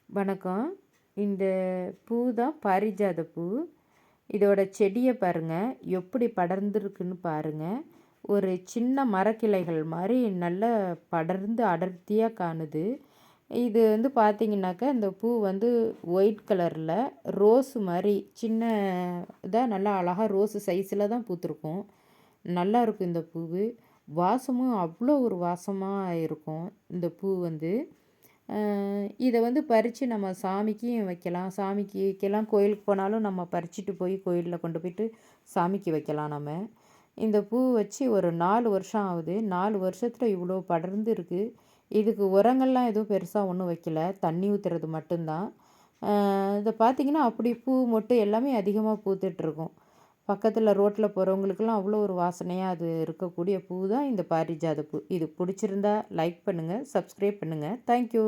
வணக்கம். இந்த பூ தான் பாரிஜாத பூ. இதோட செடிய பாருங்க, எப்படி படர்ந்திருக்குன்னு பாருங்க. ஒரு சின்ன மரக்கிளைகள் மாரி நல்லா படர்ந்து அடர்த்தியா காணுது. இது வந்து பார்த்தீங்கன்னாக்கா, இந்த பூ வந்து ஒயிட் கலர்ல ரோஸ் மாரி சின்னதா நல்லா அழகா ரோஸ் சைஸ்ல தான் பூத்திருக்கும். நல்லாயிருக்கும் இந்த பூவு. வாசமும் அவ்வளோ ஒரு வாசமா இருக்கும் இந்த பூ வந்து. இத வந்து பறிச்சு நம்ம சாமிக்கும் வைக்கலாம். சாமிக்கு வைக்கலாம். கோயிலுக்கு போனாலும் நம்ம பறிச்சுட்டு போய் கோயில்ல கொண்டு போயிட்டு சாமிக்கு வைக்கலாம் நம்ம. இந்த பூ வச்சு ஒரு 4 வருஷம் ஆகுது. 4 வருஷத்துல இவ்வளோ படர்ந்து இருக்கு. இதுக்கு உரங்கள்லாம் எதுவும் பெருசா ஒண்ணும் வைக்கல. தண்ணி ஊத்துறது மட்டும் தான். இத பார்த்தீங்கன்னா, அப்படி பூ, மொட்டு எல்லாமே அதிகமா பூத்துட்ருக்கும். பக்கத்துல ரோட்ல போறவங்களுக்கெல்லாம் அவ்வளோ ஒரு வாசனையா அது இருக்கக்கூடிய பூ தான் இந்த பாரிஜாத பூ. இது புடிச்சிருந்தா லைக் பண்ணுங்க, சப்ஸ்கிரைப் பண்ணுங்க. Thank you.